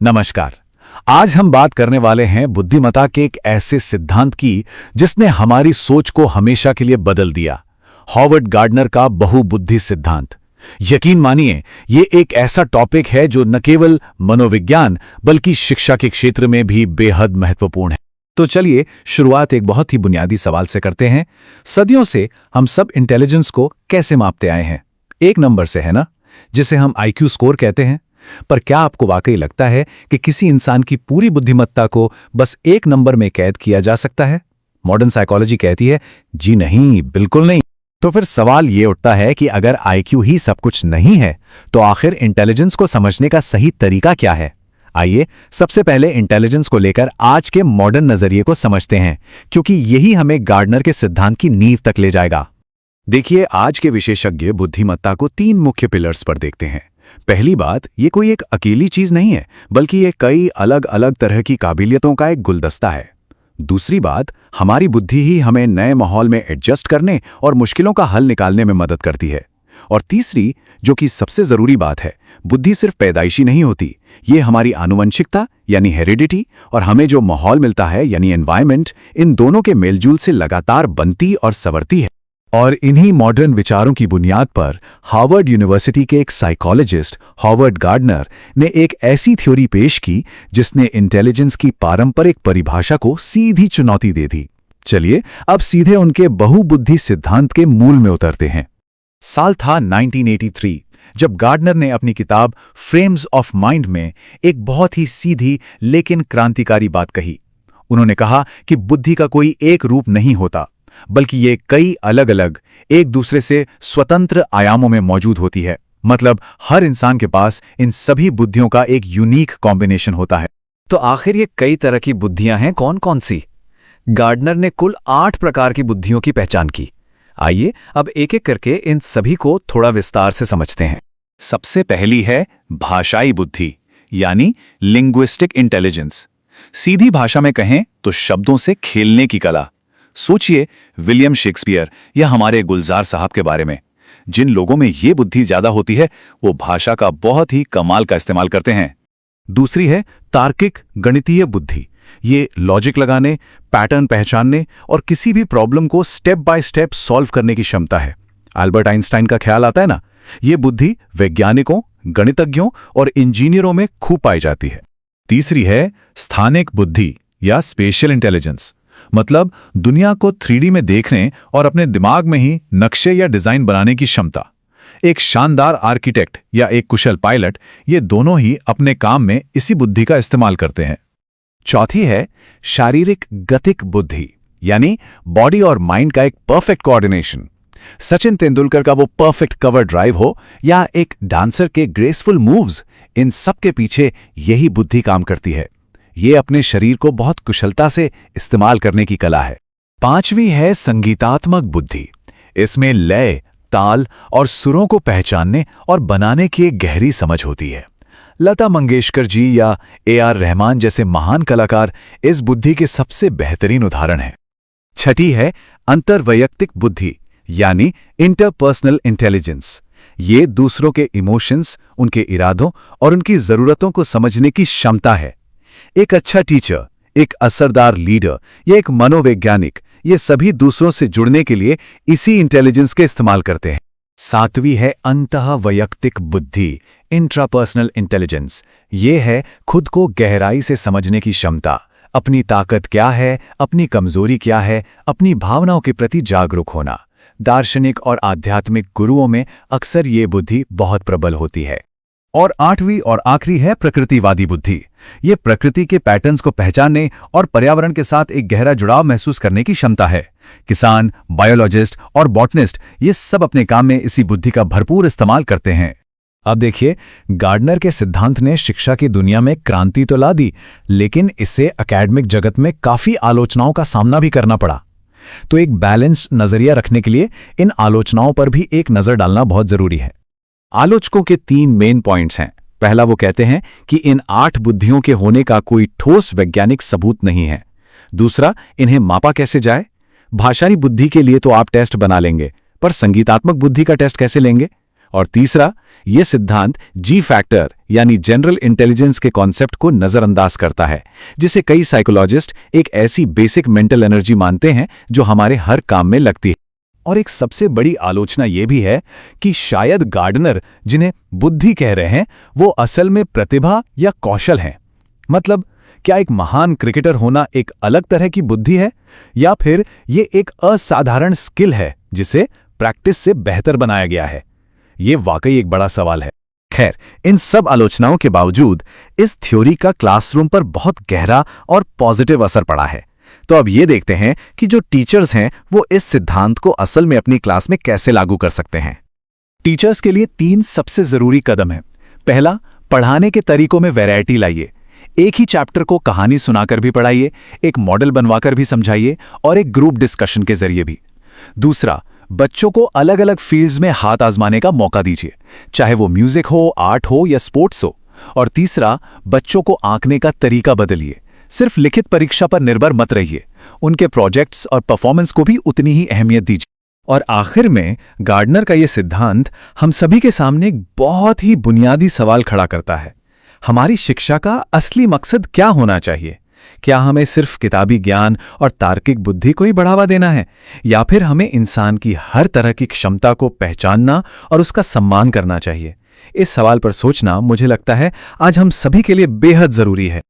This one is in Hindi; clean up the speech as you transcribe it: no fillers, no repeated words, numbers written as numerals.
नमस्कार। आज हम बात करने वाले हैं बुद्धिमत्ता के एक ऐसे सिद्धांत की जिसने हमारी सोच को हमेशा के लिए बदल दिया। हॉवर्ड गार्डनर का बहुबुद्धि सिद्धांत। यकीन मानिए, ये एक ऐसा टॉपिक है जो न केवल मनोविज्ञान बल्कि शिक्षा के क्षेत्र में भी बेहद महत्वपूर्ण है। तो चलिए शुरुआत एक बहुत ही बुनियादी सवाल से करते हैं। सदियों से हम सब इंटेलिजेंस को कैसे मापते आए हैं? एक नंबर से, है ना, जिसे हम IQ स्कोर कहते हैं। पर क्या आपको वाकई लगता है कि किसी इंसान की पूरी बुद्धिमत्ता को बस एक नंबर में कैद किया जा सकता है? मॉडर्न साइकोलॉजी कहती है जी नहीं, बिल्कुल नहीं। तो फिर सवाल ये उठता है कि अगर IQ ही सब कुछ नहीं है तो आखिर इंटेलिजेंस को समझने का सही तरीका क्या है? आइए सबसे पहले इंटेलिजेंस को लेकर आज के मॉडर्न नजरिए को समझते हैं, क्योंकि यही हमें गार्डनर के सिद्धांत की नींव तक ले जाएगा। देखिए, आज के विशेषज्ञ बुद्धिमत्ता को 3 मुख्य पिलर्स पर देखते हैं। पहली बात, ये कोई एक अकेली चीज नहीं है, बल्कि ये कई अलग अलग तरह की काबिलियतों का एक गुलदस्ता है। दूसरी बात, हमारी बुद्धि ही हमें नए माहौल में एडजस्ट करने और मुश्किलों का हल निकालने में मदद करती है। और तीसरी, जो कि सबसे जरूरी बात है, बुद्धि सिर्फ पैदाइशी नहीं होती, ये हमारी आनुवंशिकता यानी हेरिडिटी और हमें जो माहौल मिलता है यानी एनवायरनमेंट, इन दोनों के मेलजोल से लगातार बनती और संवरती है। और इन्हीं मॉडर्न विचारों की बुनियाद पर हार्वर्ड यूनिवर्सिटी के एक साइकोलॉजिस्ट हॉवर्ड गार्डनर ने एक ऐसी थ्योरी पेश की जिसने इंटेलिजेंस की पारंपरिक परिभाषा को सीधी चुनौती दे दी। चलिए अब सीधे उनके बहुबुद्धि सिद्धांत के मूल में उतरते हैं। साल था 1983, जब गार्डनर ने अपनी किताब फ्रेम्स ऑफ माइंड में एक बहुत ही सीधी लेकिन क्रांतिकारी बात कही। उन्होंने कहा कि बुद्धि का कोई एक रूप नहीं होता, बल्कि ये कई अलग अलग, एक दूसरे से स्वतंत्र आयामों में मौजूद होती है। मतलब हर इंसान के पास इन सभी बुद्धियों का एक यूनिक कॉम्बिनेशन होता है। तो आखिर ये कई तरह की बुद्धियां हैं कौन कौन सी? गार्डनर ने कुल 8 प्रकार की बुद्धियों की पहचान की। आइए अब एक एक करके इन सभी को थोड़ा विस्तार से समझते हैं। सबसे पहली है भाषाई बुद्धि, यानी लिंग्विस्टिक इंटेलिजेंस। सीधी भाषा में कहें तो शब्दों से खेलने की कला। सोचिए विलियम शेक्सपियर या हमारे गुलजार साहब के बारे में। जिन लोगों में ये बुद्धि ज्यादा होती है वो भाषा का बहुत ही कमाल का इस्तेमाल करते हैं। दूसरी है तार्किक गणितीय बुद्धि। ये लॉजिक लगाने, पैटर्न पहचानने और किसी भी प्रॉब्लम को स्टेप बाय स्टेप सॉल्व करने की क्षमता है। अल्बर्ट आइंस्टाइन का ख्याल आता है ना, ये बुद्धि वैज्ञानिकों, गणितज्ञों और इंजीनियरों में खूब पाई जाती है। तीसरी है स्थानिक बुद्धि या स्पेशियल इंटेलिजेंस। मतलब दुनिया को 3D में देखने और अपने दिमाग में ही नक्शे या डिजाइन बनाने की क्षमता। एक शानदार आर्किटेक्ट या एक कुशल पायलट, ये दोनों ही अपने काम में इसी बुद्धि का इस्तेमाल करते हैं। चौथी है शारीरिक गतिक बुद्धि, यानी बॉडी और माइंड का एक परफेक्ट कोऑर्डिनेशन। सचिन तेंदुलकर का वो परफेक्ट कवर ड्राइव हो या एक डांसर के ग्रेसफुल मूव्स, इन सब के पीछे यही बुद्धि काम करती है। ये अपने शरीर को बहुत कुशलता से इस्तेमाल करने की कला है। पांचवी है संगीतात्मक बुद्धि। इसमें लय, ताल और सुरों को पहचानने और बनाने की एक गहरी समझ होती है। लता मंगेशकर जी या AR रहमान जैसे महान कलाकार इस बुद्धि के सबसे बेहतरीन उदाहरण हैं। छठी है अंतर्वैयक्तिक बुद्धि, यानी इंटरपर्सनल इंटेलिजेंस। ये दूसरों के इमोशंस, उनके इरादों और उनकी जरूरतों को समझने की क्षमता है। एक अच्छा टीचर, एक असरदार लीडर या एक मनोवैज्ञानिक, ये सभी दूसरों से जुड़ने के लिए इसी इंटेलिजेंस के इस्तेमाल करते हैं। सातवीं है अंतःवैयक्तिक बुद्धि, इंट्रापर्सनल इंटेलिजेंस। ये है खुद को गहराई से समझने की क्षमता। अपनी ताकत क्या है, अपनी कमजोरी क्या है, अपनी भावनाओं के प्रति जागरूक होना। दार्शनिक और आध्यात्मिक गुरुओं में अक्सर ये बुद्धि बहुत प्रबल होती है। और आठवीं और आखिरी है प्रकृतिवादी बुद्धि। ये प्रकृति के पैटर्न्स को पहचानने और पर्यावरण के साथ एक गहरा जुड़ाव महसूस करने की क्षमता है। किसान, बायोलॉजिस्ट और बॉटनिस्ट, ये सब अपने काम में इसी बुद्धि का भरपूर इस्तेमाल करते हैं। अब देखिए, गार्डनर के सिद्धांत ने शिक्षा की दुनिया में क्रांति तो ला दी, लेकिन इससे एकेडमिक जगत में काफी आलोचनाओं का सामना भी करना पड़ा। तो एक बैलेंस्ड नजरिया रखने के लिए इन आलोचनाओं पर भी एक नजर डालना बहुत जरूरी है। आलोचकों के 3 मेन पॉइंट्स हैं। पहला, वो कहते हैं कि इन 8 बुद्धियों के होने का कोई ठोस वैज्ञानिक सबूत नहीं है। दूसरा, इन्हें मापा कैसे जाए? भाषाई बुद्धि के लिए तो आप टेस्ट बना लेंगे, पर संगीतात्मक बुद्धि का टेस्ट कैसे लेंगे? और तीसरा, ये सिद्धांत जी फैक्टर यानी जनरल इंटेलिजेंस के कॉन्सेप्ट को नजरअंदाज करता है, जिसे कई साइकोलॉजिस्ट एक ऐसी बेसिक मेंटल एनर्जी मानते हैं जो हमारे हर काम में लगती है। और एक सबसे बड़ी आलोचना यह भी है कि शायद गार्डनर जिन्हें बुद्धि कह रहे हैं वो असल में प्रतिभा या कौशल हैं। मतलब क्या एक महान क्रिकेटर होना एक अलग तरह की बुद्धि है, या फिर ये एक असाधारण स्किल है जिसे प्रैक्टिस से बेहतर बनाया गया है? ये वाकई एक बड़ा सवाल है। खैर, इन सब आलोचनाओं के बावजूद इस थ्योरी का क्लासरूम पर बहुत गहरा और पॉजिटिव असर पड़ा है। तो अब ये देखते हैं कि जो टीचर्स हैं वो इस सिद्धांत को असल में अपनी क्लास में कैसे लागू कर सकते हैं। टीचर्स के लिए 3 सबसे जरूरी कदम हैं। पहला, पढ़ाने के तरीकों में वैरायटी लाइए। एक ही चैप्टर को कहानी सुनाकर भी पढ़ाइए, एक मॉडल बनवाकर भी समझाइए और एक ग्रुप डिस्कशन के जरिए भी। दूसरा, बच्चों को अलग अलग फील्ड्स में हाथ आजमाने का मौका दीजिए, चाहे वो म्यूजिक हो, आर्ट हो या स्पोर्ट्स हो। और तीसरा, बच्चों को आंकने का तरीका बदलिए। सिर्फ लिखित परीक्षा पर निर्भर मत रहिए, उनके प्रोजेक्ट्स और परफॉर्मेंस को भी उतनी ही अहमियत दीजिए। और आखिर में गार्डनर का ये सिद्धांत हम सभी के सामने एक बहुत ही बुनियादी सवाल खड़ा करता है। हमारी शिक्षा का असली मकसद क्या होना चाहिए? क्या हमें सिर्फ किताबी ज्ञान और तार्किक बुद्धि को ही बढ़ावा देना है, या फिर हमें इंसान की हर तरह की क्षमता को पहचानना और उसका सम्मान करना चाहिए? इस सवाल पर सोचना मुझे लगता है आज हम सभी के लिए बेहद जरूरी है।